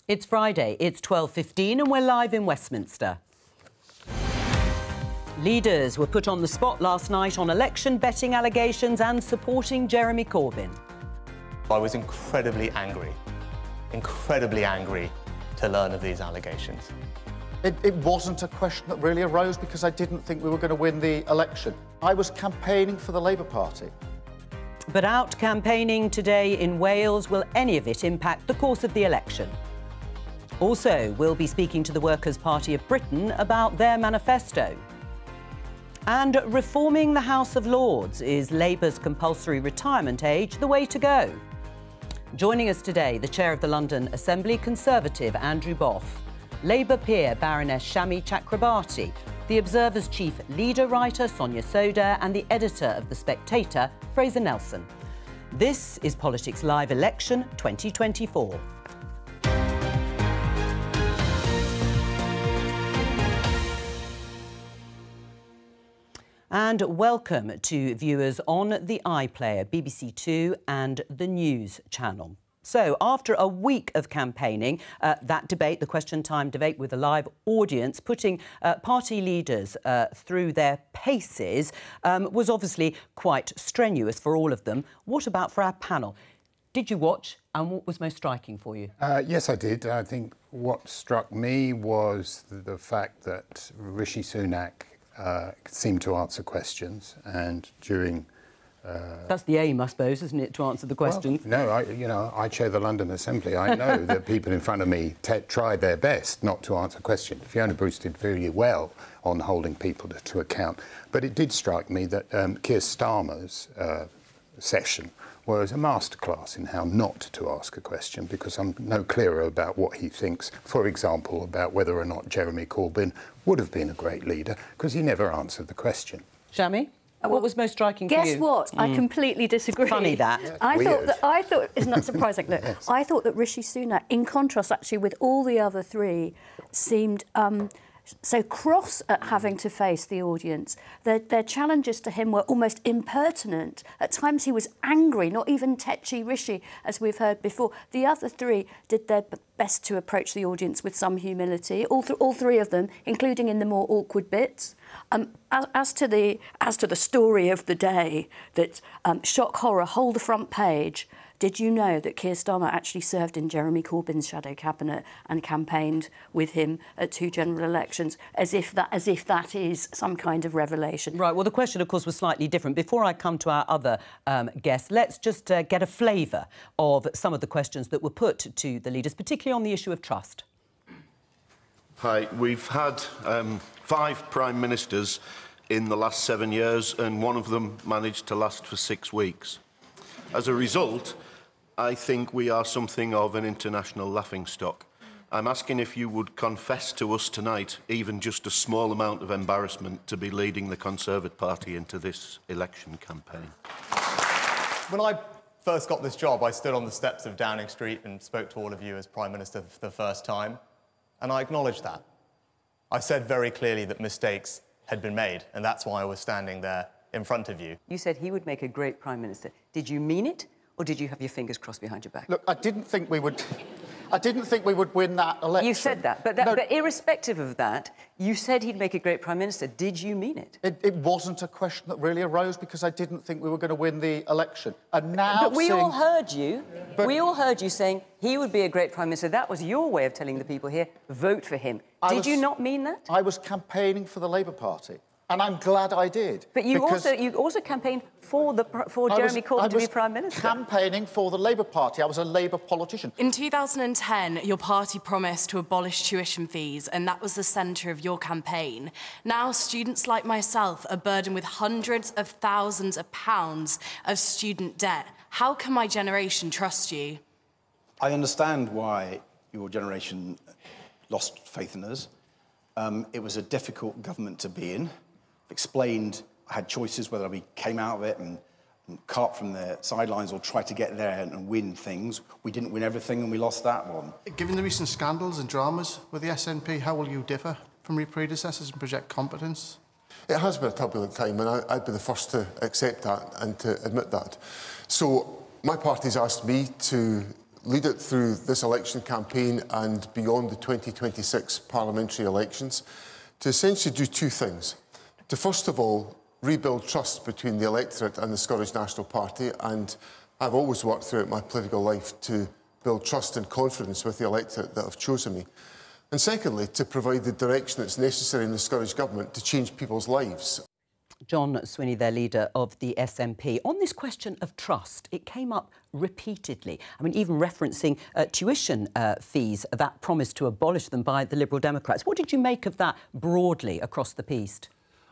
It's Friday, it's 12:15 and we're live in Westminster. Leaders were put on the spot last night on election betting allegations and supporting Jeremy Corbyn. I was incredibly angry to learn of these allegations. It wasn't a question that really arose because I didn't think we were going to win the election. I was campaigning for the Labour Party. But out campaigning today in Wales, will any of it impact the course of the election? Also, we'll be speaking to the Workers' Party of Britain about their manifesto. And reforming the House of Lords, is Labour's compulsory retirement age the way to go? Joining us today, the chair of the London Assembly, Conservative Andrew Boff, Labour peer Baroness Shami Chakrabarti, the Observer's chief leader writer Sonia Soda and the editor of The Spectator, Fraser Nelson. This is Politics Live Election 2024. And welcome to viewers on the iPlayer, BBC Two and the News Channel. So, after a week of campaigning, that debate, the Question Time debate with a live audience, putting party leaders through their paces, was obviously quite strenuous for all of them. What about for our panel? Did you watch, and what was most striking for you? Yes, I did. I think what struck me was the fact that Rishi Sunak seemed to answer questions, and during... That's the aim, I suppose, isn't it, to answer the questions? Well, no, I chair the London Assembly. I know that people in front of me tried their best not to answer questions. Fiona Bruce did very well on holding people to account. But it did strike me that Keir Starmer's session was a masterclass in how not to ask a question, because I'm no clearer about what he thinks, for example, about whether or not Jeremy Corbyn would have been a great leader, because he never answered the question. Shami? What was most striking for you? Guess what? I completely disagree. Funny that. Yeah, I thought, isn't that surprising? Look, yes. I thought that Rishi Sunak, in contrast actually with all the other three, seemed so cross at having to face the audience. Their challenges to him were almost impertinent. At times he was angry, not even tetchy Rishi, as we've heard before. The other three did their best to approach the audience with some humility, all three of them, including in the more awkward bits. As to the story of the day, that shock horror, hold the front page. Did you know that Keir Starmer actually served in Jeremy Corbyn's shadow cabinet and campaigned with him at 2 general elections, as if that is some kind of revelation? Right. Well, the question, of course, was slightly different. Before I come to our other guests, let's just get a flavour of some of the questions that were put to the leaders, particularly on the issue of trust. Hi. We've had 5 Prime Ministers in the last 7 years, and one of them managed to last for 6 weeks. As a result, I think we are something of an international laughingstock. I'm asking if you would confess to us tonight, even just a small amount of embarrassment, to be leading the Conservative Party into this election campaign. When I first got this job, I stood on the steps of Downing Street and spoke to all of you as Prime Minister for the first time, and I acknowledged that. I said very clearly that mistakes had been made, and that's why I was standing there in front of you. You said he would make a great Prime Minister. Did you mean it, or did you have your fingers crossed behind your back? Look, I didn't think we would win that election. You said that, but irrespective of that, you said he'd make a great Prime Minister. Did you mean it? It wasn't a question that really arose because I didn't think we were going to win the election. And now, but we all heard you. We all heard you saying he would be a great Prime Minister. That was your way of telling the people here, vote for him. Did you not mean that? I was campaigning for the Labour Party. And I'm glad I did. But you also campaigned for Jeremy Corbyn to be Prime Minister. I was campaigning for the Labour Party. I was a Labour politician. In 2010, your party promised to abolish tuition fees, and that was the centre of your campaign. Now, students like myself are burdened with hundreds of thousands of pounds of student debt. How can my generation trust you? I understand why your generation lost faith in us. It was a difficult government to be in. Explained I had choices whether we came out of it and carp from the sidelines or try to get there and win things. We didn't win everything and we lost that one. Given the recent scandals and dramas with the SNP, how will you differ from your predecessors and project competence? It has been a turbulent time, and I'd be the first to accept that and to admit that. So my party's asked me to lead it through this election campaign and beyond the 2026 parliamentary elections to essentially do two things. To first of all, rebuild trust between the electorate and the Scottish National Party, and I've always worked throughout my political life to build trust and confidence with the electorate that have chosen me. And secondly, to provide the direction that's necessary in the Scottish Government to change people's lives. John Swinney, their leader of the SNP. On this question of trust, it came up repeatedly. I mean, even referencing tuition fees, that promise to abolish them by the Liberal Democrats. What did you make of that broadly across the piece?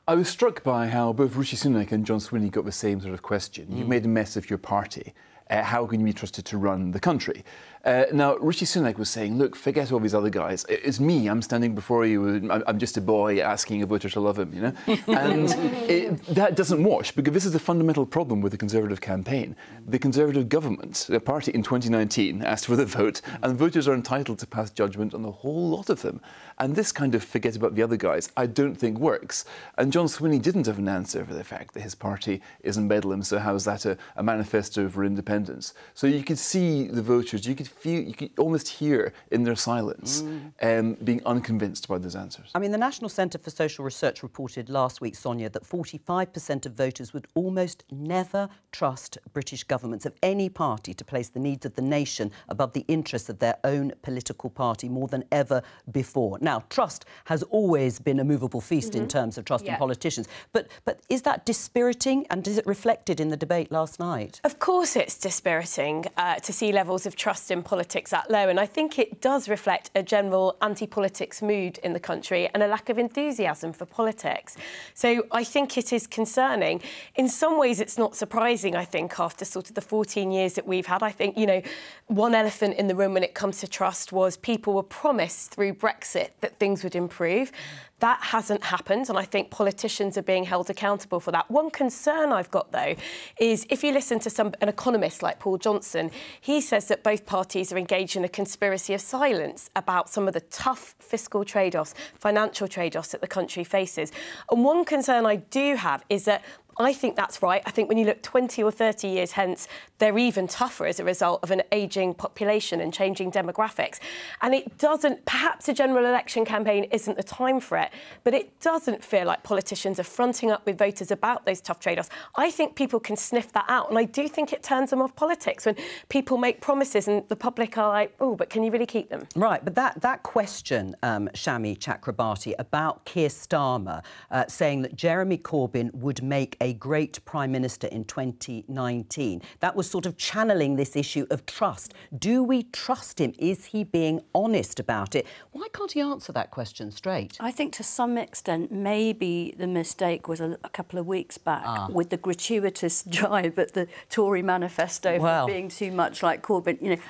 I was struck by how both Rishi Sunak and John Swinney got the same sort of question. You've made a mess of your party. How can you be trusted to run the country? Now, Rishi Sunak was saying, look, forget all these other guys. It's me. I'm standing before you. I'm just a boy asking a voter to love him, you know? And that doesn't wash, because this is the fundamental problem with the Conservative campaign. The Conservative government, the party in 2019, asked for the vote, and voters are entitled to pass judgment on the whole lot of them. And this kind of forget about the other guys, I don't think works. And John Swinney didn't have an answer for the fact that his party is in Bedlam, so how is that a manifesto for independence? So you could see the voters, you could feel, you could almost hear in their silence being unconvinced by those answers. I mean, the National Centre for Social Research reported last week, Sonia, that 45% of voters would almost never trust British governments of any party to place the needs of the nation above the interests of their own political party more than ever before. Now, trust has always been a movable feast in terms of trust in politicians. But is that dispiriting, and is it reflected in the debate last night? Of course it's dispiriting to see levels of trust in politics that low, and I think it does reflect a general anti-politics mood in the country and a lack of enthusiasm for politics. So I think it is concerning. In some ways it's not surprising, I think, after sort of the 14 years that we've had. I think, you know, one elephant in the room when it comes to trust was people were promised through Brexit that things would improve. That hasn't happened, and I think politicians are being held accountable for that. One concern I've got, though, is if you listen to an economist like Paul Johnson, he says that both parties are engaged in a conspiracy of silence about some of the tough fiscal trade-offs, financial trade-offs that the country faces. And one concern I do have is that I think that's right. I think when you look 20 or 30 years hence, they're even tougher as a result of an ageing population and changing demographics. And it doesn't, perhaps a general election campaign isn't the time for it, but it doesn't feel like politicians are fronting up with voters about those tough trade-offs. I think people can sniff that out, and I do think it turns them off politics when people make promises and the public are like, oh, but can you really keep them? Right, but that question, Shami Chakrabarti, about Keir Starmer saying that Jeremy Corbyn would make a great Prime Minister in 2019. That was sort of channeling this issue of trust. Do we trust him? Is he being honest about it? Why can't he answer that question straight? I think to some extent maybe the mistake was a couple of weeks back with the gratuitous jibe at the Tory manifesto for being too much like Corbyn. You know,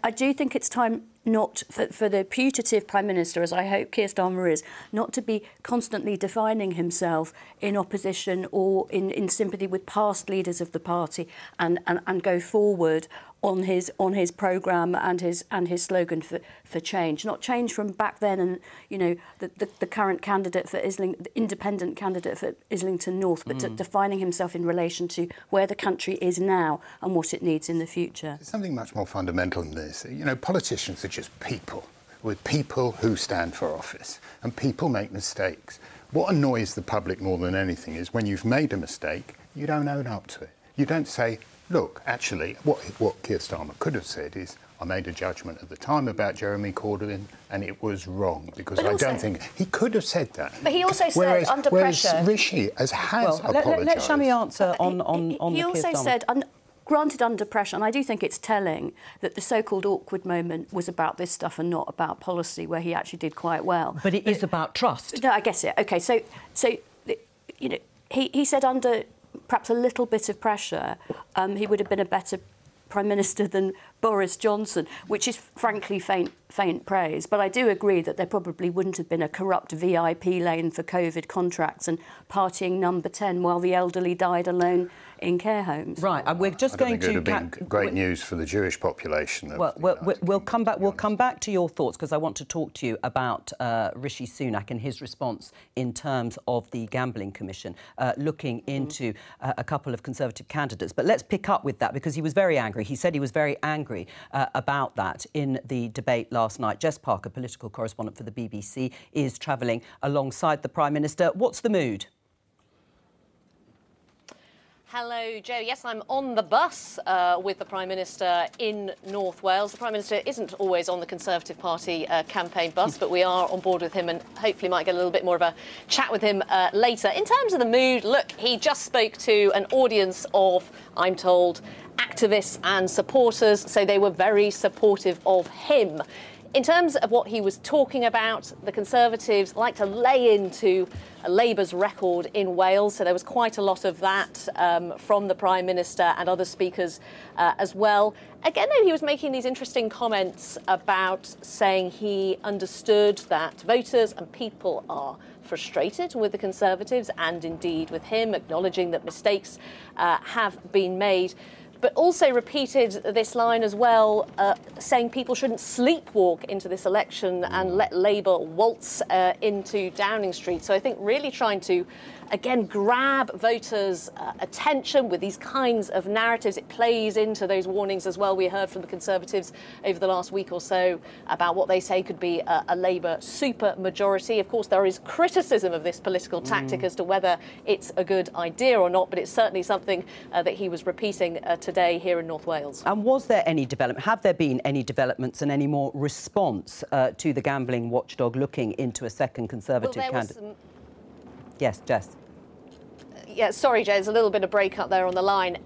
I do think it's time not for the putative Prime Minister, as I hope Keir Starmer is, not to be constantly defining himself in opposition or in sympathy with past leaders of the party and go forward on his programme and his slogan for change. Not change from back then and, you know, the current candidate for Islington, the independent candidate for Islington North, but defining himself in relation to where the country is now and what it needs in the future. There's something much more fundamental than this. You know, politicians are just people, with people who stand for office, and people make mistakes. What annoys the public more than anything is when you've made a mistake, you don't own up to it. You don't say, look, actually, what Keir Starmer could have said is, I made a judgment at the time about Jeremy Corbyn and it was wrong, because I don't think... He could have said that. But he also said, under pressure... Whereas Rishi has apologised. Let Shami answer on the Keir Starmer. He also said... Granted, under pressure, and I do think it's telling that the so-called awkward moment was about this stuff and not about policy, where he actually did quite well. But it is about trust. No, I guess it. OK, so you know, he said under perhaps a little bit of pressure, he would have been a better Prime Minister than Boris Johnson, which is frankly faint praise. But I do agree that there probably wouldn't have been a corrupt VIP lane for COVID contracts and partying number 10 while the elderly died alone in care homes. Right, and we're just going to... It would have been great news for the Jewish population. We'll come back to your thoughts, because I want to talk to you about Rishi Sunak and his response in terms of the Gambling Commission, looking into a couple of Conservative candidates. But let's pick up with that, because he was very angry. He said he was very angry angry about that in the debate last night. Jess Parker, political correspondent for the BBC, is travelling alongside the Prime Minister. What's the mood? Hello, Jo. Yes, I'm on the bus with the Prime Minister in North Wales. The Prime Minister isn't always on the Conservative Party campaign bus, but we are on board with him and hopefully might get a little bit more of a chat with him later. In terms of the mood, look, he just spoke to an audience of, I'm told, activists and supporters, so they were very supportive of him. In terms of what he was talking about, the Conservatives like to lay into Labour's record in Wales, so there was quite a lot of that from the Prime Minister and other speakers as well. Again, though, he was making these interesting comments about saying he understood that voters and people are frustrated with the Conservatives and indeed with him, acknowledging that mistakes have been made, but also repeated this line as well, saying people shouldn't sleepwalk into this election and let Labour waltz into Downing Street. So I think really trying to, again, grab voters' attention with these kinds of narratives. It plays into those warnings as well we heard from the Conservatives over the last week or so about what they say could be a Labour super majority. Of course, there is criticism of this political tactic as to whether it's a good idea or not, but it's certainly something that he was repeating today here in North Wales. And was there any development? Have there been any developments and any more response to the gambling watchdog looking into a second Conservative candidate? Yes, Jess. Yeah, sorry, Jay, there's a little bit of break-up there on the line.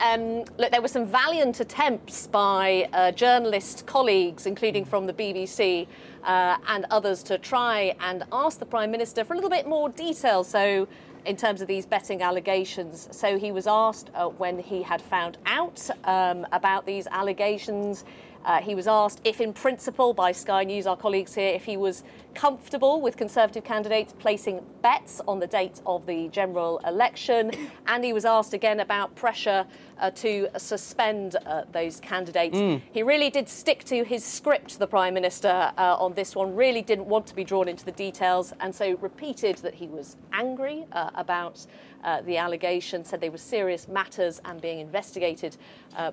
Look, there were some valiant attempts by journalist colleagues, including from the BBC and others, to try and ask the Prime Minister for a little bit more detail. So, in terms of these betting allegations. So he was asked when he had found out about these allegations. He was asked if, in principle, by Sky News, our colleagues here, if he was comfortable with Conservative candidates placing bets on the date of the general election. And he was asked again about pressure to suspend those candidates. He really did stick to his script, the Prime Minister, on this one, really didn't want to be drawn into the details, and so repeated that he was angry about the allegations, said they were serious matters and being investigated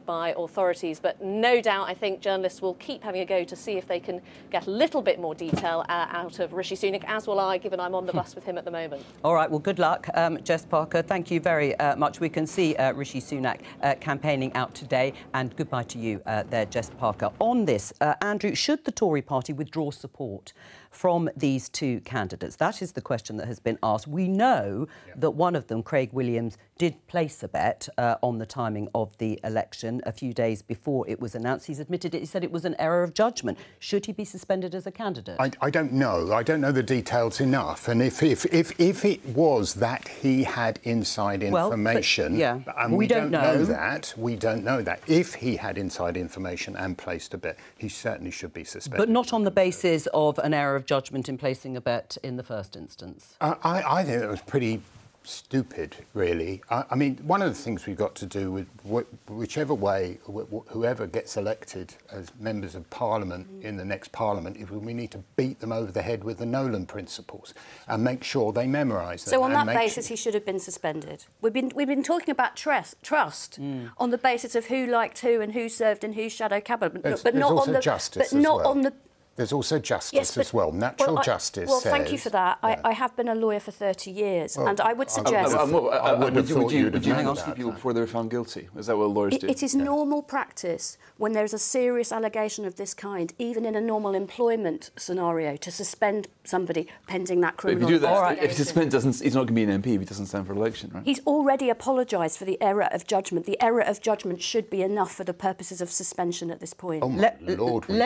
by authorities. But no doubt, I think journalists will keep having a go to see if they can get a little bit more detail out of Rishi Sunak, as will I, given I'm on the bus with him at the moment. All right, well, good luck, Jess Parker. Thank you very much. We can see Rishi Sunak campaigning out today, and goodbye to you there, Jess Parker. On this, Andrew, should the Tory party withdraw support from these two candidates? That is the question that has been asked. We know that one of them, Craig Williams, did place a bet on the timing of the election a few days before it was announced. He's admitted it. He said it was an error of judgment. Should he be suspended as a candidate? I don't know. I don't know the details enough. And if it was that he had inside information, and we don't know that, we don't know that. If he had inside information and placed a bet, he certainly should be suspended. But not on the basis of an error of judgment in placing a bet in the first instance. I think that was pretty stupid, really. I mean, one of the things we've got to do with whichever way, whoever gets elected as members of Parliament in the next Parliament, is we need to beat them over the head with the Nolan principles and make sure they memorise them. So on that basis, he should have been suspended. We've been talking about trust on the basis of who liked who and who served in whose shadow cabinet, but not on the justice. But not on the. There's also justice as well. Natural justice. Well, says, thank you for that. Yeah. I have been a lawyer for 30 years, and I would suggest... Would you hang on to people before they're found guilty? Is that what lawyers do? It is normal practice when there's a serious allegation of this kind, even in a normal employment scenario, to suspend somebody pending that criminal investigation. If he suspends, he's not going to be an MP if he doesn't stand for election, right? He's already apologised for the error of judgment. The error of judgment should be enough for the purposes of suspension at this point. Oh, my Lord, we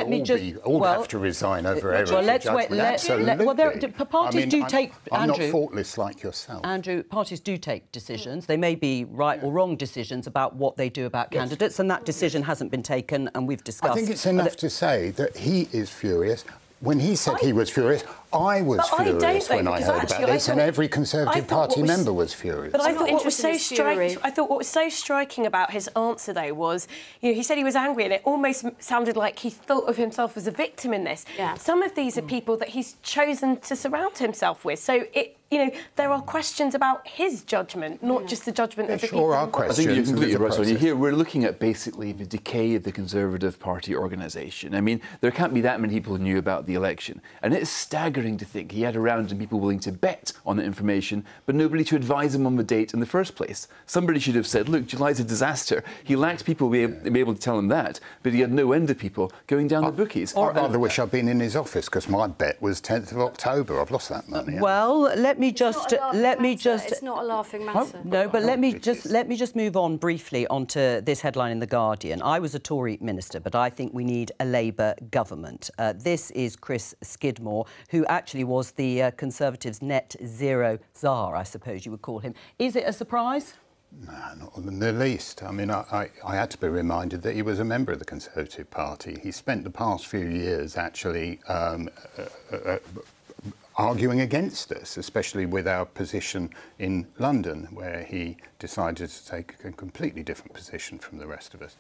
all have to resign over error of judgment. Absolutely. Parties do take... I'm not faultless like yourself. Andrew, parties do take decisions. They may be right or wrong decisions about what they do about candidates, and that decision hasn't been taken, and we've discussed... I think it's enough to say that he is furious. When he said he was furious, I was furious when I heard about this, and every Conservative Party member was furious. But I thought what was so striking about his answer, though, was, you know, he said he was angry, and it almost sounded like he thought of himself as a victim in this. Yeah. Some of these are people that he's chosen to surround himself with. So you know, there are questions about his judgment, not just the judgment of the people. I think you're completely right, Sonia. Here we're looking at basically the decay of the Conservative Party organisation. I mean, there can't be that many people who knew about the election, and it's staggering to think he had around him people willing to bet on the information, but nobody to advise him on the date in the first place. Somebody should have said, look, July's a disaster. He lacked people to be able to tell him that, but he had no end of people going down the bookies. I rather wish I'd been in his office, because my bet was 10th of October. I've lost that money. Well, let me just... It's not a laughing matter. No, but let me just move on briefly onto this headline in The Guardian. I was a Tory minister, but I think we need a Labour government. This is Chris Skidmore, who actually was the Conservatives' net zero czar, I suppose you would call him. Is it a surprise? No, not in the least. I mean, I had to be reminded that he was a member of the Conservative Party. He spent the past few years actually arguing against us, especially with our position in London, where he decided to take a completely different position from the rest of us.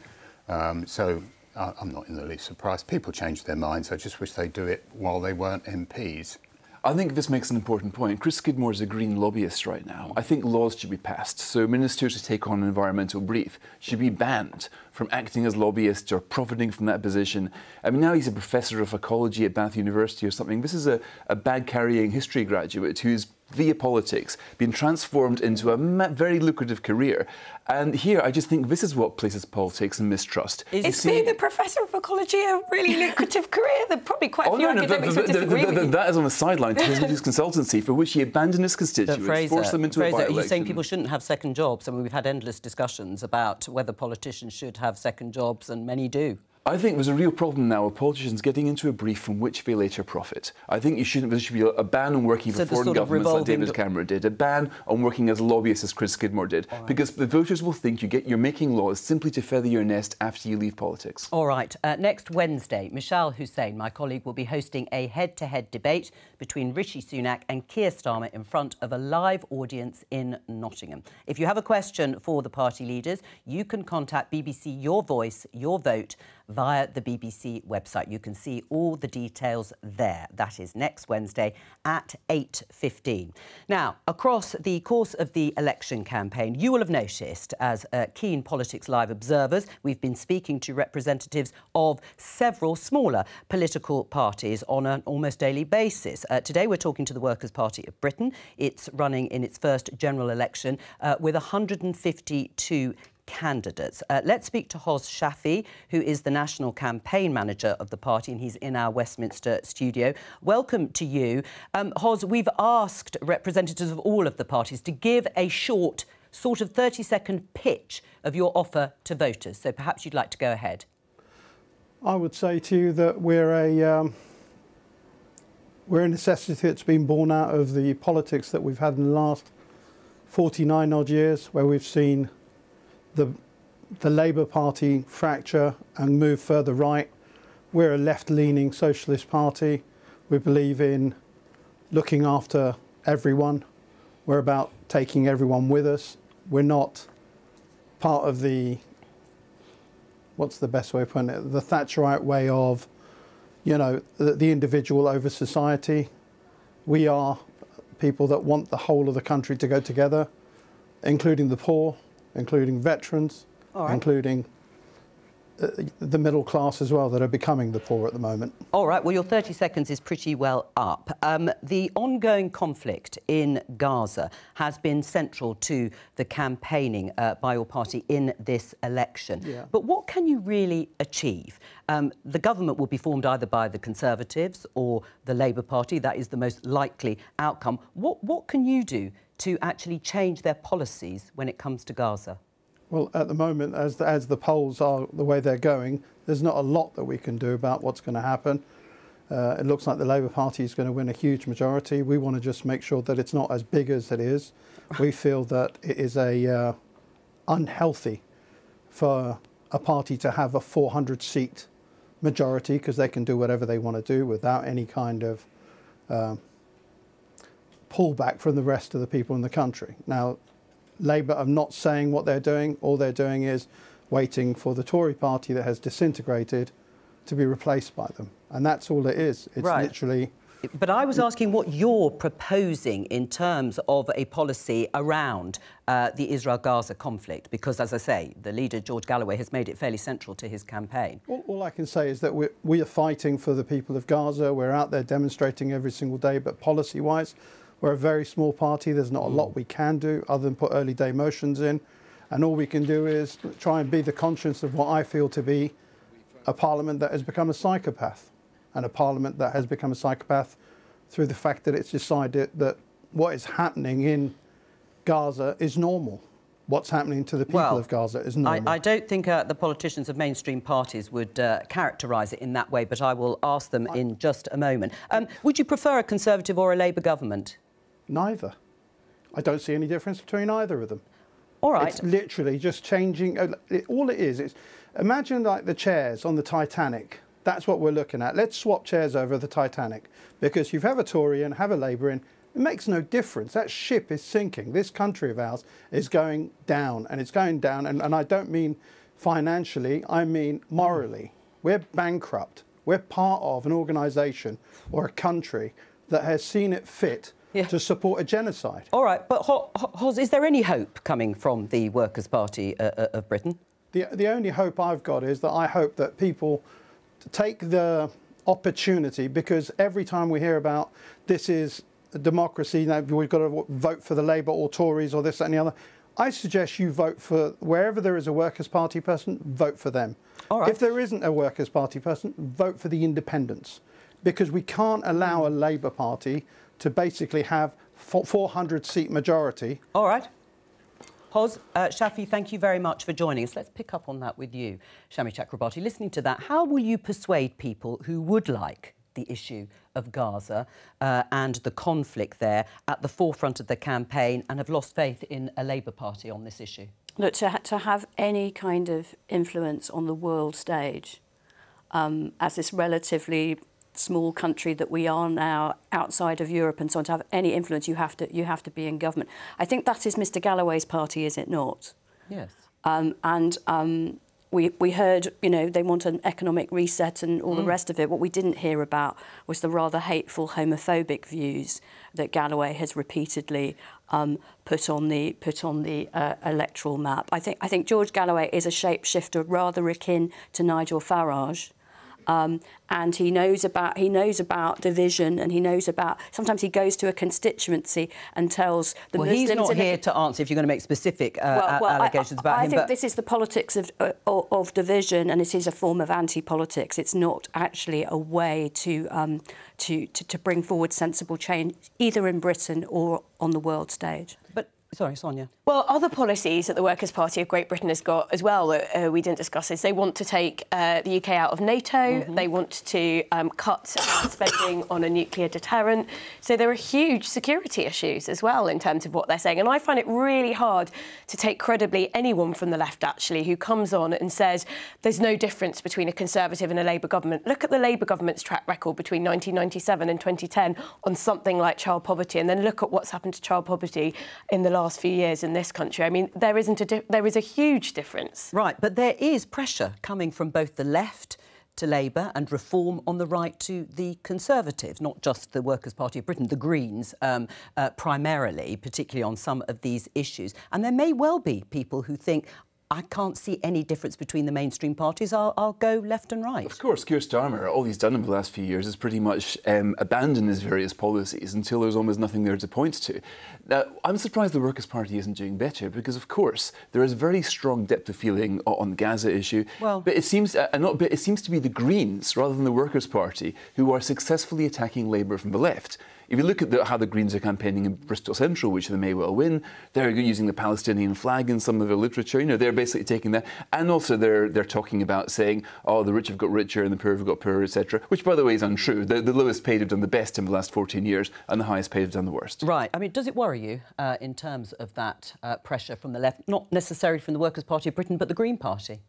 So I'm not in the least surprised. People change their minds. I just wish they'd do it while they weren't MPs. I think this makes an important point. Chris Skidmore is a green lobbyist right now. I think laws should be passed. So ministers who take on an environmental brief should be banned from acting as lobbyists or profiting from that position. I mean, now he's a professor of ecology at Bath University or something. This is a bag-carrying history graduate who's, via politics, been transformed into a very lucrative career. And here, I just think this is what places politics and mistrust. Is being a professor of ecology a really lucrative career? There are probably quite a few academics who disagree with you. That is on the sideline to his consultancy, for which he abandoned his constituents, forced them into a by-election. Are you saying people shouldn't have second jobs? I mean, we've had endless discussions about whether politicians should have second jobs, and many do. I think there's a real problem now with politicians getting into a brief from which they later profit. I think there should be a ban on working for foreign governments like David Cameron did, a ban on working as lobbyists as Chris Skidmore did, because the voters will think you're making laws simply to feather your nest after you leave politics. All right. Next Wednesday, Michelle Hussain, my colleague, will be hosting a head-to-head debate between Rishi Sunak and Keir Starmer in front of a live audience in Nottingham. If you have a question for the party leaders, you can contact BBC Your Voice, Your Vote via the BBC website. You can see all the details there. That is next Wednesday at 8:15. Now, across the course of the election campaign, you will have noticed, as keen Politics Live observers, we've been speaking to representatives of several smaller political parties on an almost daily basis. Today, we're talking to the Workers' Party of Britain. It's running in its first general election with 152 candidates. Let's speak to Hoz Shafi, who is the National Campaign Manager of the party, and he's in our Westminster studio. Welcome to you. Hoz, we've asked representatives of all of the parties to give a short, sort of 30-second pitch of your offer to voters. So perhaps you'd like to go ahead. I would say to you that we're a necessity that's been born out of the politics that we've had in the last 49 odd years, where we've seen the Labour Party fracture and move further right. We're a left-leaning socialist party. We believe in looking after everyone. We're about taking everyone with us. We're not part of the, what's the best way of putting it, the Thatcherite way of, you know, the individual over society. We are people that want the whole of the country to go together, including the poor, including veterans, including the middle class as well, that are becoming the poor at the moment. All right, well, your 30 seconds is pretty well up. The ongoing conflict in Gaza has been central to the campaigning by your party in this election. Yeah. But what can you really achieve? The government will be formed either by the Conservatives or the Labour Party. That is the most likely outcome. What can you do to actually change their policies when it comes to Gaza? Well, at the moment, as the polls are the way they're going, there's not a lot that we can do about what's going to happen. It looks like the Labour Party is going to win a huge majority. We want to just make sure that it's not as big as it is. We feel that it is unhealthy for a party to have a 400-seat majority, because they can do whatever they want to do without any kind of pullback from the rest of the people in the country. Now, Labour are not saying what they're doing. All they're doing is waiting for the Tory party that has disintegrated to be replaced by them. And that's all it is. It's right. literally... But I was asking what you're proposing in terms of a policy around the Israel-Gaza conflict, because, as I say, the leader, George Galloway, has made it fairly central to his campaign. All I can say is that we are fighting for the people of Gaza. We're out there demonstrating every single day, but policy-wise, we're a very small party. There's not a lot we can do other than put early day motions in. And all we can do is try and be the conscience of what I feel to be a parliament that has become a psychopath, and a parliament that has become a psychopath through the fact that it's decided that what is happening in Gaza is normal. What's happening to the people of Gaza is normal. I don't think the politicians of mainstream parties would characterise it in that way, but I will ask them in just a moment. Would you prefer a Conservative or a Labour government? Neither. I don't see any difference between either of them. All right. It's literally just changing. All it is imagine like the chairs on the Titanic. That's what we're looking at. Let's swap chairs over the Titanic, because you have a Tory and have a Labour in. It makes no difference. That ship is sinking. This country of ours is going down, and it's going down. And I don't mean financially, I mean morally. We're bankrupt. We're part of an organisation or a country that has seen it fit to support a genocide. All right, but Hoz, is there any hope coming from the Workers' Party of Britain? The only hope I've got is that I hope that people take the opportunity, because every time we hear about this is a democracy, now we've got to vote for the Labour or Tories or this, that and the other, I suggest you vote for, wherever there is a Workers' Party person, vote for them. All right. If there isn't a Workers' Party person, vote for the independents, because we can't allow a Labour Party to basically have 400-seat majority. All right. Hoz, Shafi, thank you very much for joining us. Let's pick up on that with you, Shami Chakrabarti. Listening to that, how will you persuade people who would like the issue of Gaza and the conflict there at the forefront of the campaign and have lost faith in a Labour Party on this issue? Look, to have any kind of influence on the world stage, as this relatively small country that we are now outside of Europe and so on, to have any influence, you have to be in government. I think that is Mr. Galloway's party, is it not? Yes. We heard, you know, they want an economic reset and all the rest of it. What we didn't hear about was the rather hateful homophobic views that Galloway has repeatedly put on the electoral map. I think George Galloway is a shapeshifter rather akin to Nigel Farage. And he knows about division, and he knows about. Sometimes he goes to a constituency and tells the Muslims. He's not here to answer if you're going to make specific allegations about him. I think this is the politics of division, and it is a form of anti-politics. It's not actually a way to bring forward sensible change, either in Britain or on the world stage. But sorry, Sonia. Well, other policies that the Workers' Party of Great Britain has got as well that we didn't discuss is they want to take the UK out of NATO. They want to cut spending on a nuclear deterrent. So there are huge security issues as well in terms of what they're saying. And I find it really hard to take credibly anyone from the left, actually, who comes on and says there's no difference between a Conservative and a Labour government. Look at the Labour government's track record between 1997 and 2010 on something like child poverty, and then look at what's happened to child poverty in the last few years in this country. I mean, there is a huge difference. Right, but there is pressure coming from both the left to Labour and reform on the right to the Conservatives, not just the Workers' Party of Britain, the Greens primarily, particularly on some of these issues. And there may well be people who think, I can't see any difference between the mainstream parties. I'll go left and right. Of course, Keir Starmer, all he's done in the last few years is pretty much abandon his various policies until there's almost nothing there to point to. Now, I'm surprised the Workers' Party isn't doing better because, of course, there is very strong depth of feeling on the Gaza issue. Well, but it seems it seems to be the Greens rather than the Workers' Party who are successfully attacking Labour from the left. If you look at how the Greens are campaigning in Bristol Central, which they may well win, they're using the Palestinian flag in some of their literature. You know, they're basically taking that, and also they're talking about saying, oh, the rich have got richer and the poor have got poorer, etc. Which, by the way, is untrue. The lowest paid have done the best in the last 14 years, and the highest paid have done the worst. Right. I mean, does it worry you in terms of that pressure from the left, not necessarily from the Workers' Party of Britain, but the Green Party?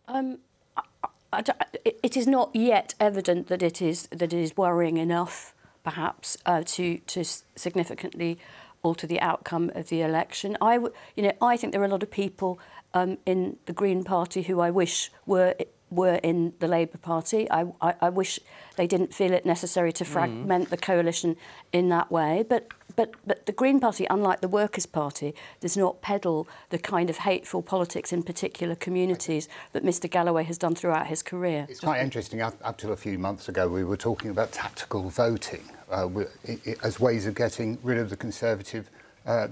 It is not yet evident that it is worrying enough perhaps, to significantly alter the outcome of the election. I think there are a lot of people in the Green Party who I wish were in the Labour Party. I wish they didn't feel it necessary to fragment the coalition in that way. But the Green Party, unlike the Workers' Party, does not peddle the kind of hateful politics in particular communities that Mr Galloway has done throughout his career. It's quite interesting. Up till a few months ago, we were talking about tactical voting as ways of getting rid of the Conservative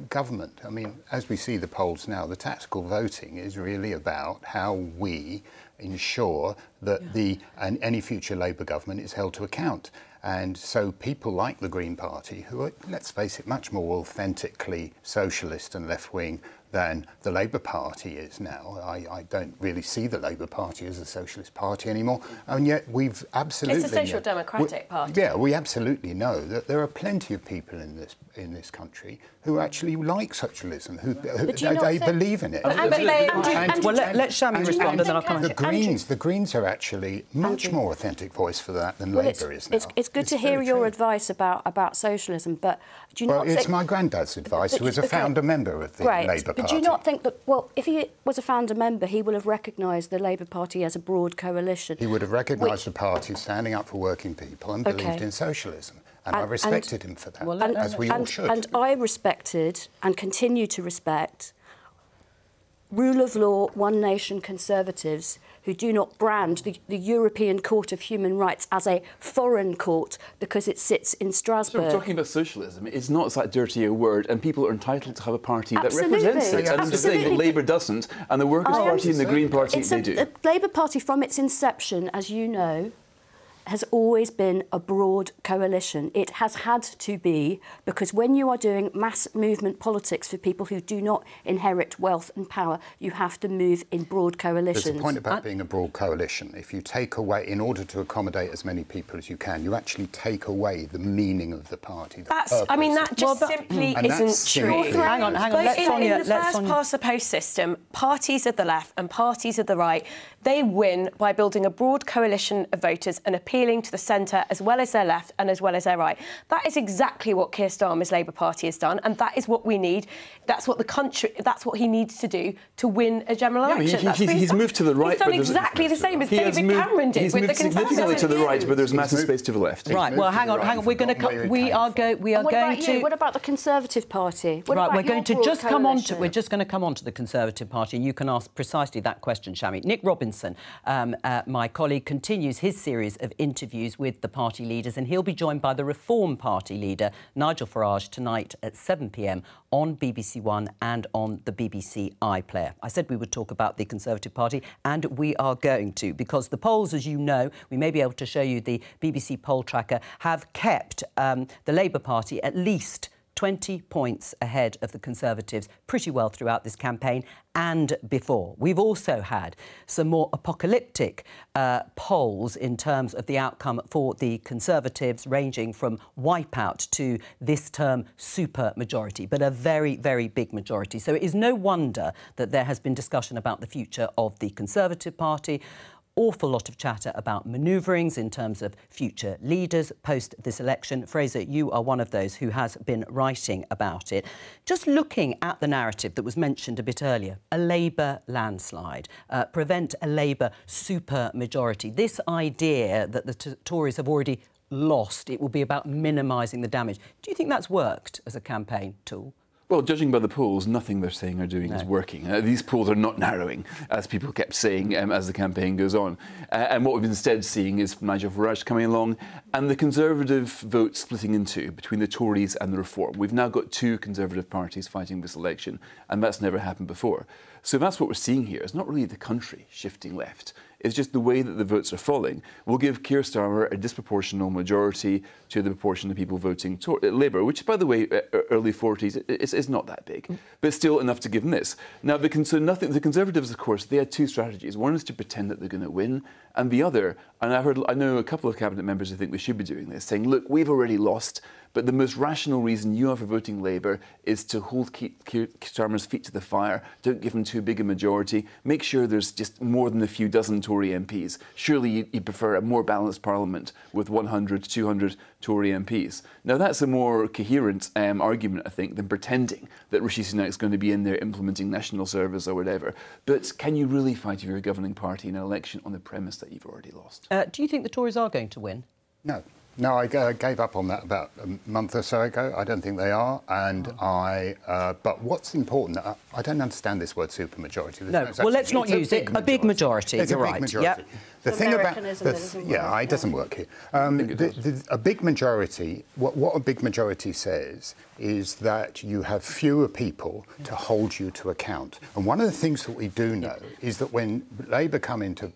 government. I mean, as we see the polls now, the tactical voting is really about how we ensure that any future Labour government is held to account. And so people like the Green Party, who are, let's face it, much more authentically socialist and left-wing than the Labour Party is now. I don't really see the Labour Party as a socialist party anymore. And yet we've absolutely... It's a social democratic party. Yeah, we absolutely know that there are plenty of people in this country who actually like socialism, who they believe in it. Well, let Shami respond and then I'll come on. The Greens are actually much more authentic voice for that than Labour is now. It's good to hear your advice about socialism, but do you not think... Well, it's my granddad's advice, who was a founder member of the Labour Party. But do you not think that, well, if he was a founder member, he will have recognised the Labour Party as a broad coalition? He would have recognised the party standing up for working people and believed in socialism. And I respected him for that, as we all should. And I respected and continue to respect rule of law, one nation Conservatives who do not brand the European Court of Human Rights as a foreign court because it sits in Strasbourg. So we're talking about socialism. It's not that dirty a word, and people are entitled to have a party that Absolutely. represents it. And I'm just saying that Labour doesn't, and the Workers' Party and the Green Party, they do. The Labour Party, from its inception, as you know, has always been a broad coalition. It has had to be, because when you are doing mass movement politics for people who do not inherit wealth and power, you have to move in broad coalitions. There's a point about being a broad coalition. If you take away, in order to accommodate as many people as you can, you actually take away the meaning of the party. I mean, that just simply isn't true. Hang on. In the first past the post system, parties of the left and parties of the right, they win by building a broad coalition of voters and appealing to the centre as well as their left and as well as their right. That is exactly what Keir Starmer's Labour Party has done, and that is what we need. That's what he needs to do to win a general election. He's moved to the right. He's done exactly the same as David Cameron did with the Conservatives. He's moved significantly to the right, but there's massive space to the left. Right. Well, hang on. We're going to. We are going to. What about the Conservative Party? Right. We're going to just come on to. We're just going to come on to the Conservative Party, and you can ask precisely that question, Shami. Nick Robinson, my colleague, continues his series of interviews with the party leaders, and he'll be joined by the Reform Party leader, Nigel Farage, tonight at 7 p.m. on BBC One and on the BBC iPlayer. I said we would talk about the Conservative Party, and we are going to, because the polls, as you know, we may be able to show you the BBC poll tracker, have kept the Labour Party at least 20 points ahead of the Conservatives pretty well throughout this campaign and before. We've also had some more apocalyptic polls in terms of the outcome for the Conservatives, ranging from wipeout to this term super majority, but a very, very big majority. So it is no wonder that there has been discussion about the future of the Conservative Party. Awful lot of chatter about manoeuvrings in terms of future leaders post this election. Fraser, you are one of those who has been writing about it. Just looking at the narrative that was mentioned a bit earlier, a Labour landslide, prevent a Labour super majority. This idea that the Tories have already lost, it will be about minimising the damage. Do you think that's worked as a campaign tool? Well, judging by the polls, nothing they're saying or doing is working. These polls are not narrowing, as people kept saying as the campaign goes on. And what we've instead seeing is Nigel Farage coming along and the Conservative vote splitting in two between the Tories and the Reform. We've now got two Conservative parties fighting this election, and that's never happened before. So that's what we're seeing here. It's not really the country shifting left. It's just the way that the votes are falling will give Keir Starmer a disproportional majority to the proportion of people voting Labour, which, by the way, early 40s, is not that big, but still enough to give him this. Now, the Conservatives, of course, they had two strategies. One is to pretend that they're going to win, and the other, and I know a couple of cabinet members who think they should be doing this, saying, look, we've already lost, but the most rational reason you have for voting Labour is to hold Keir Starmer's feet to the fire, don't give him too big a majority, make sure there's just more than a few dozen Tory MPs. Surely you prefer a more balanced parliament with 100, 200 Tory MPs. Now, that's a more coherent argument, I think, than pretending that Rishi Sunak is going to be in there implementing national service or whatever. But can you really fight if you're a governing party in an election on the premise that you've already lost? Do you think the Tories are going to win? No. No, I gave up on that about a month or so ago. I don't think they are. And but what's important, I don't understand this word supermajority. No, well, let's not use it. A big majority, you're right. Big majority. Yep. The thing about it doesn't work here. A big majority, what a big majority says is that you have fewer people to hold you to account. And one of the things that we do know is that when Labour come into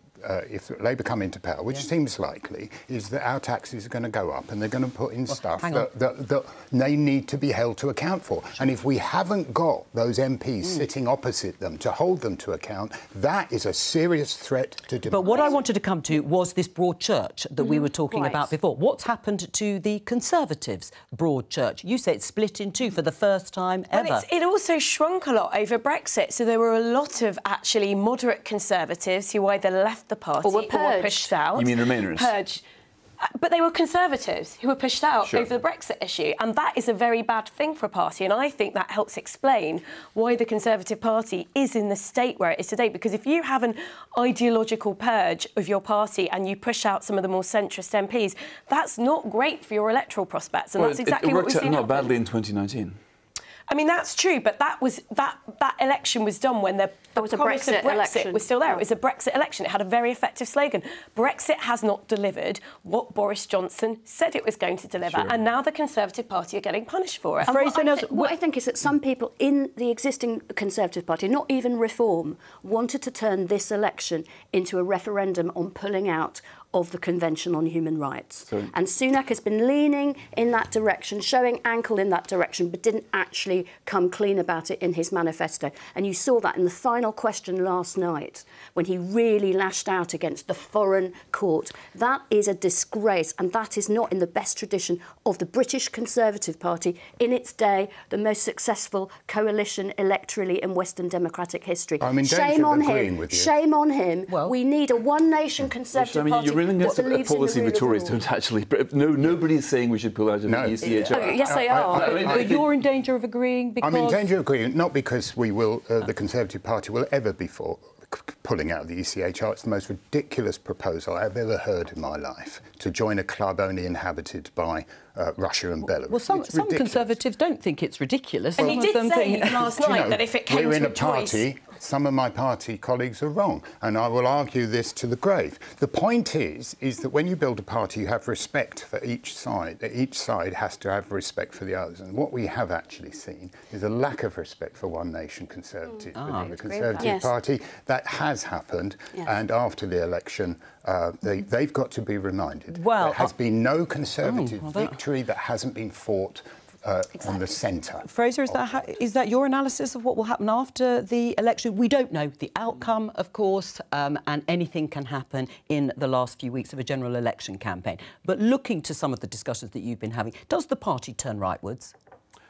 if Labour come into power, which seems likely, is that our taxes are going to go up and they're going to put in stuff that they need to be held to account for. And if we haven't got those MPs sitting opposite them to hold them to account, that is a serious threat to democracy. But what I wanted to come to was this broad church that we were talking about before. What's happened to the Conservatives' broad church? You say it's split in two for the first time ever. It also shrunk a lot over Brexit. So there were a lot of actually moderate Conservatives who either left the party or were pushed out. You mean Remainers? Purged. But they were Conservatives who were pushed out over the Brexit issue. And that is a very bad thing for a party. And I think that helps explain why the Conservative Party is in the state where it is today. Because if you have an ideological purge of your party and you push out some of the more centrist MPs, that's not great for your electoral prospects. And that's exactly what we've seen. It worked out not badly in 2019. I mean, that's true, but that election was done when the promise of Brexit was still there. It was a Brexit election. It had a very effective slogan. Brexit has not delivered what Boris Johnson said it was going to deliver, and now the Conservative Party are getting punished for it. What I think is that some people in the existing Conservative Party, not even Reform, wanted to turn this election into a referendum on pulling out of the Convention on Human Rights. And Sunak has been leaning in that direction, showing ankle in that direction, but didn't actually come clean about it in his manifesto. And you saw that in the final question last night, when he really lashed out against the foreign court. That is a disgrace, and that is not in the best tradition of the British Conservative Party in its day, the most successful coalition electorally in Western democratic history. I'm in Shame on agreeing him. with you. Shame on him. Well, we need a one-nation Conservative Party. You're really against a policy the Tories don't actually. Nobody is saying we should pull out of the ECHR. Yes, they are. But you're in danger of agreeing because... I'm in danger of agreeing, not because we will, the Conservative Party will ever be for pulling out of the ECHR. It's the most ridiculous proposal I've ever heard in my life, to join a club only inhabited by Russia and Belarus. Well, some Conservatives don't think it's ridiculous. And he did say last night that if it came to a choice... Some of my party colleagues are wrong, and I will argue this to the grave. The point is that when you build a party, you have respect for each side. Each side has to have respect for the others. And what we have actually seen is a lack of respect for one nation Conservative within the Conservative Party. That has happened, and after the election, they've got to be reminded. Well, there has been no Conservative victory that hasn't been fought on the centre. Fraser, is that your analysis of what will happen after the election? We don't know the outcome, of course, and anything can happen in the last few weeks of a general election campaign. But looking to some of the discussions that you've been having, does the party turn rightwards?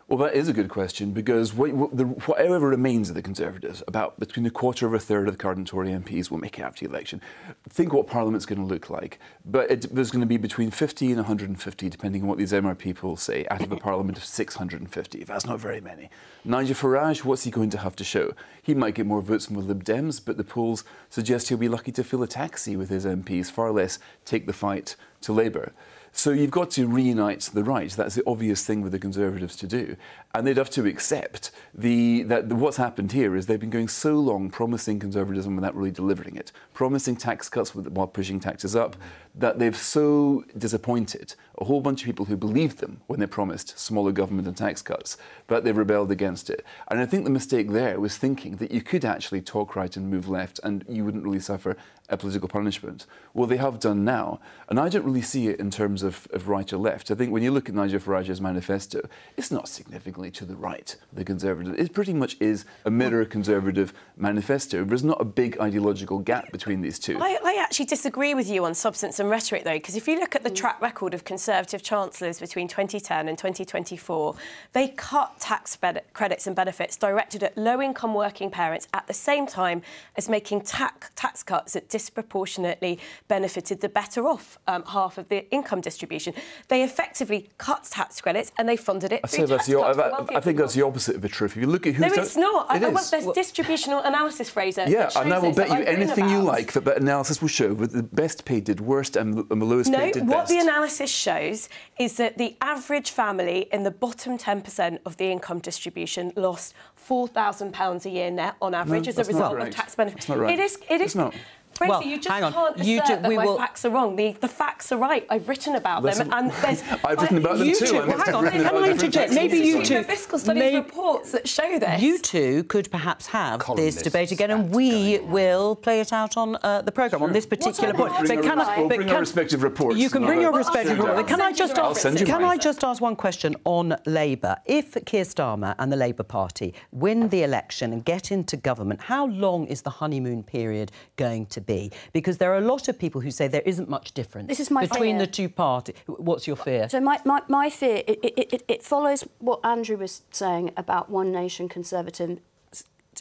Well, that is a good question, because whatever remains of the Conservatives, about between a quarter of a third of the current Tory MPs will make it after the election. Think what Parliament's going to look like. But there's going to be between 50 and 150, depending on what these MRP polls say, out of a Parliament of 650. That's not very many. Nigel Farage, what's he going to have to show? He might get more votes from the Lib Dems, but the polls suggest he'll be lucky to fill a taxi with his MPs, far less take the fight to Labour. So you've got to reunite the right. That's the obvious thing with the Conservatives to do. And they'd have to accept that what's happened here is they've been going so long promising conservatism without really delivering it, promising tax cuts while pushing taxes up, that they've so disappointed a whole bunch of people who believed them when they promised smaller government and tax cuts, but they've rebelled against it. And I think the mistake there was thinking that you could actually talk right and move left and you wouldn't really suffer a political punishment. Well, they have done now. And I don't really see it in terms of right or left. I think when you look at Nigel Farage's manifesto, it's not significantly to the right, the Conservative. It pretty much is a mirror Conservative manifesto. There's not a big ideological gap between these two. I actually disagree with you on substance some rhetoric, though, because if you look at the track record of Conservative chancellors between 2010 and 2024, they cut tax credits and benefits directed at low-income working parents at the same time as making tax cuts that disproportionately benefited the better-off half of the income distribution. They effectively cut tax credits and they funded it through tax cuts. I think that's the opposite of the truth. If you look at who's... No, it's not. There's distributional analysis, Fraser. Yeah, and I will bet you anything you like that that analysis will show that the best paid did worst and the lowest paid did best. No, what the analysis shows is that the average family in the bottom 10% of the income distribution lost £4,000 a year net on average as a result of tax benefits. That's not right. It is. Not. Fraser, well, you just hang on. can't assert that my facts are wrong. The facts are right. I've written about them, and there's... I've written about them too. Hang on. Can I interject? Maybe you two... fiscal studies reports that show this. You two could perhaps have this debate again, and we will play it out on the programme on this particular point. We'll bring our respective reports. You can bring your respective reports. But can I just ask one question on Labour? If Keir Starmer and the Labour Party win the election and get into government, how long is the honeymoon period going to be? Because there are a lot of people who say there isn't much difference between the two parties. What's your fear? So my fear, it follows what Andrew was saying about one nation conservatism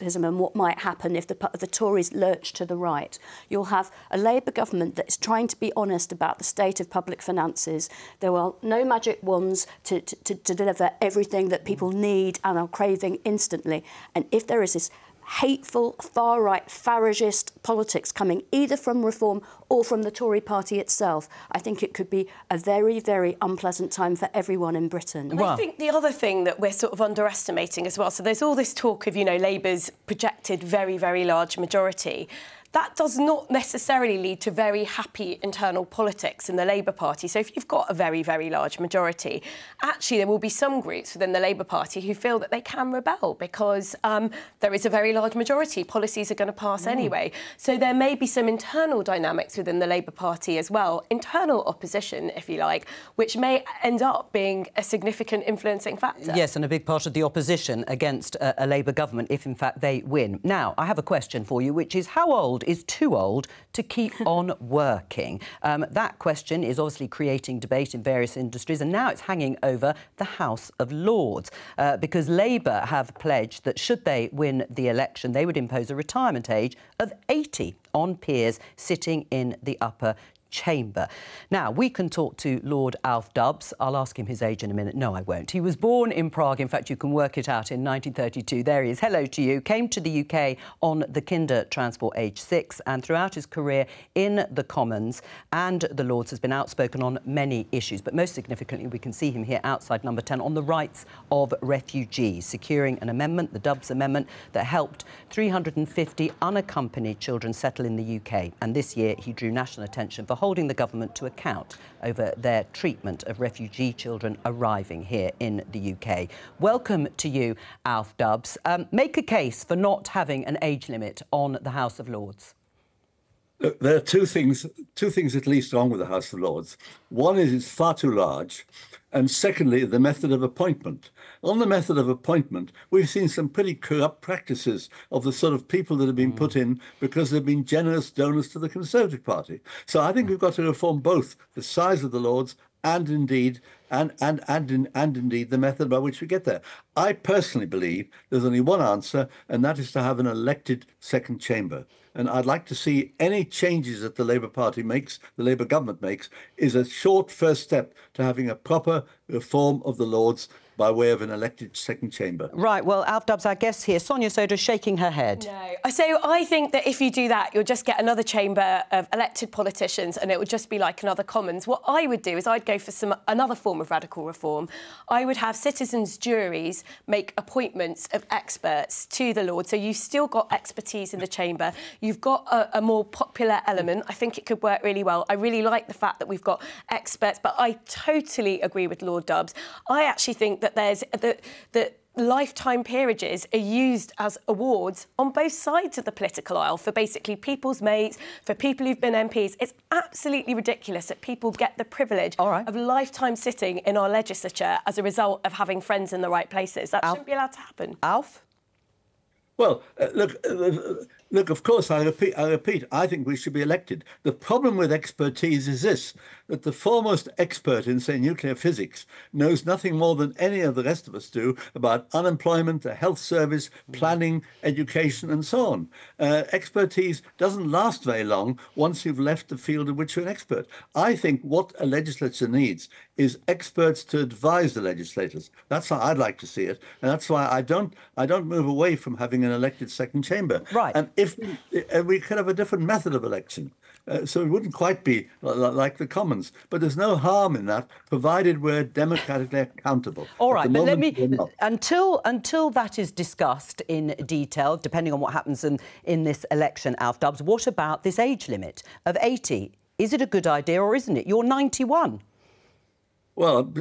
and what might happen if the Tories lurch to the right. You'll have a Labour government that's trying to be honest about the state of public finances. There are no magic wands to deliver everything that people need and are craving instantly. And if there is this hateful, far-right, Faragist politics coming either from Reform or from the Tory party itself, I think it could be a very, very unpleasant time for everyone in Britain. And I think the other thing that we're sort of underestimating as well, so there's all this talk of, Labour's projected very, very large majority. That does not necessarily lead to very happy internal politics in the Labour Party. So if you've got a very, very large majority, actually there will be some groups within the Labour Party who feel that they can rebel because there is a very large majority. Policies are going to pass anyway. So there may be some internal dynamics within the Labour Party as well, internal opposition, if you like, which may end up being a significant influencing factor. Yes, and a big part of the opposition against a Labour government if, in fact, they win. Now, I have a question for you, which is how old is too old to keep on working? That question is obviously creating debate in various industries, and now it's hanging over the House of Lords because Labour have pledged that should they win the election, they would impose a retirement age of 80 on peers sitting in the upper chamber. Now, we can talk to Lord Alf Dubs. I'll ask him his age in a minute. No, I won't. He was born in Prague. In fact, you can work it out in 1932. There he is. Hello to you. Came to the UK on the Kinder Transport age 6, and throughout his career in the Commons and the Lords has been outspoken on many issues. But most significantly, we can see him here outside number 10 on the rights of refugees, securing an amendment, the Dubs Amendment, that helped 350 unaccompanied children settle in the UK. And this year, he drew national attention for holding the government to account over their treatment of refugee children arriving here in the UK. Welcome to you, Alf Dubs. Make a case for not having an age limit on the House of Lords. Look, there are two things at least wrong with the House of Lords. One is it's far too large, and secondly, the method of appointment. On the method of appointment, we've seen some pretty corrupt practices of the sort of people that have been put in because they've been generous donors to the Conservative Party. So I think we've got to reform both the size of the Lords and indeed the method by which we get there. I personally believe there's only one answer, and that is to have an elected second chamber. And I'd like to see any changes that the Labour Party makes, the Labour government makes, is a short first step to having a proper reform of the Lords by way of an elected second chamber. Right, well, Alf Dubs, our guest here, Sonia Soda, shaking her head. No. So I think that if you do that, you'll just get another chamber of elected politicians and it would just be like another Commons. What I would do is I'd go for another form of radical reform. I would have citizens' juries make appointments of experts to the Lords. So you've still got expertise in the chamber. You've got a more popular element. I think it could work really well. I really like the fact that we've got experts, but I totally agree with Lord Dubs. I actually think that there's that lifetime peerages are used as awards on both sides of the political aisle for basically people's mates, for people who've been MPs. It's absolutely ridiculous that people get the privilege of lifetime sitting in our legislature as a result of having friends in the right places. That shouldn't be allowed to happen. Alf? Well, look, Look, of course, I repeat, I think we should be elected. The problem with expertise is this, that the foremost expert in, say, nuclear physics knows nothing more than any of the rest of us do about unemployment, the health service, planning, education, and so on. Expertise doesn't last very long once you've left the field in which you're an expert. I think what a legislature needs is experts to advise the legislators. That's how I'd like to see it, and that's why I don't move away from having an elected second chamber. Right. And if we could have a different method of election, so it wouldn't quite be like the Commons, but there's no harm in that, provided we're democratically accountable. All right, but let me until that is discussed in detail, depending on what happens in this election, Alf Dubs. What about this age limit of 80? Is it a good idea or isn't it? You're 91. Well,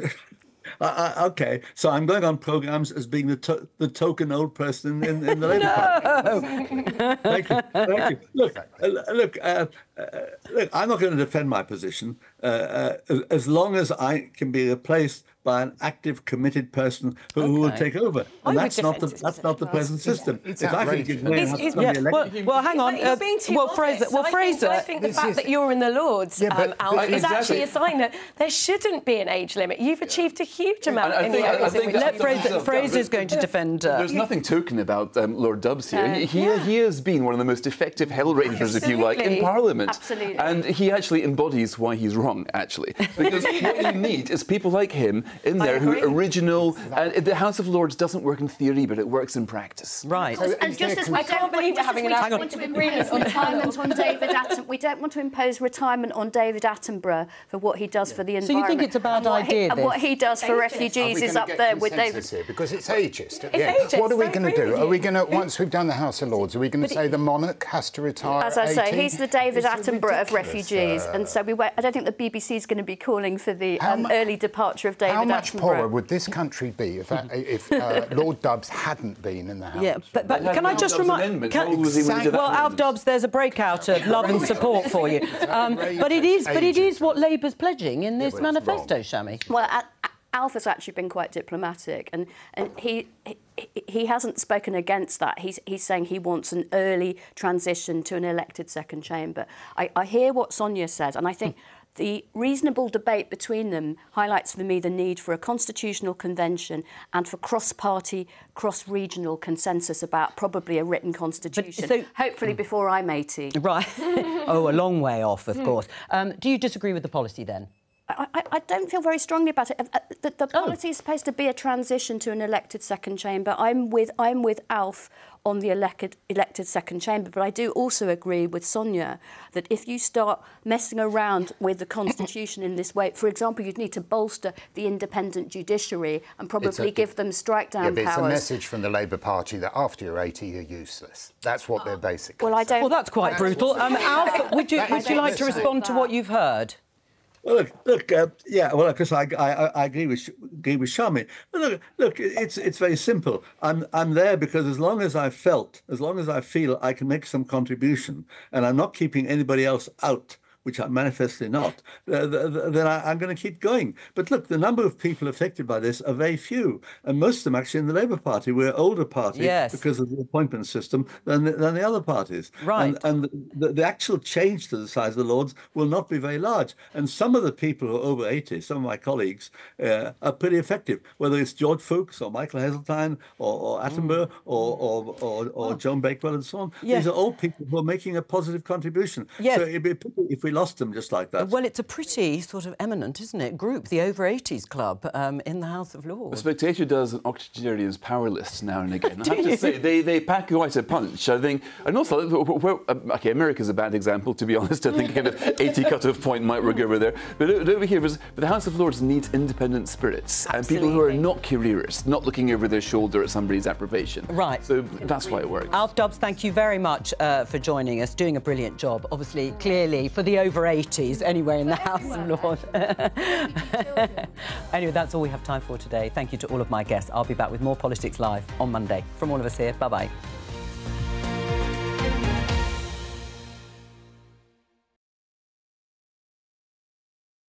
OK, so I'm going on programmes as being the token old person in the Labour Party. Thank you. Look, I'm not going to defend my position as long as I can be replaced by an active, committed person who will take over. And that's not the present system. Well, hang on. Fraser. I think the fact that you're in the Lords, Alf, is actually a sign that there shouldn't be an age limit. You've achieved a huge amount in the areas in which Fraser's going to defend. There's nothing token about Lord Dubs here. He has been one of the most effective hell raisers, if you like, in Parliament. Absolutely. And he actually embodies why he's wrong, actually. Because what you need is people like him in there who are original. The House of Lords doesn't work in theory, but it works in practice. Right. And just as we don't believe we're having an agreement on retirement on David Attenborough, we don't want to impose retirement on David Attenborough for what he does for the environment. So you think it's a bad idea? And what he does for refugees is up there with David. Here because it's ageist. Ageist. What are we going to do? Are we going to, once we've done the House of Lords, are we going to say the monarch has to retire? As I say, he's the David Attenborough of refugees, and so I don't think the BBC is going to be calling for the early departure of David Attenborough. How much poorer would this country be if Lord Dubs hadn't been in the House? Yeah, but can I just remind? Well, Alf Dubs, there's a breakout of love and support for you. But it is what Labour's pledging in this manifesto, Shami. Well, Alf has actually been quite diplomatic, and he hasn't spoken against that. He's saying he wants an early transition to an elected second chamber. I hear what Sonia said, and I think the reasonable debate between them highlights for me the need for a constitutional convention and for cross-party, cross-regional consensus about probably a written constitution, hopefully before I'm 80. Right. Oh, a long way off, of course. Do you disagree with the policy, then? I don't feel very strongly about it. The policy is supposed to be a transition to an elected second chamber. I'm with Alf on the elected second chamber, but I do also agree with Sonia that if you start messing around with the constitution in this way, for example, you'd need to bolster the independent judiciary and probably give them strike-down powers. It's a message from the Labour Party that after you're 80, you're useless. That's what they're basically saying. Well, that's quite brutal. Alf, would you like to respond to what you've heard? Well, look, well, of course, I agree with Shami. But look, it's very simple. I'm there because as long as I feel I can make some contribution, and I'm not keeping anybody else out, which I'm manifestly not, then I'm going to keep going. But look, the number of people affected by this are very few, and most of them actually in the Labour Party. We're an older party because of the appointment system than the other parties. Right. And the actual change to the size of the Lords will not be very large. And some of the people who are over 80, some of my colleagues, are pretty effective, whether it's George Fuchs or Michael Heseltine or Attenborough or Joan Bakewell and so on. These are all people who are making a positive contribution. Yes. So it'd be a pity if we lost them just like that. Well, it's a pretty sort of eminent, isn't it, group, the over 80s club in the House of Lords. The Spectator does an octogenarian's power list now and again. I have to say, they pack quite a punch, I think. And also, OK, America's a bad example, to be honest. I think a kind of 80 cut-off point might work over there. But over here, the House of Lords needs independent spirits. Absolutely. And people who are not careerists, not looking over their shoulder at somebody's approbation. Right. So that's why it works. Alf Dubs, thank you very much for joining us, doing a brilliant job, obviously, clearly, for the over 80s anyway in the House of Lords. Anyway, that's all we have time for today. Thank you to all of my guests. I'll be back with more Politics Live on Monday. From all of us here, bye-bye.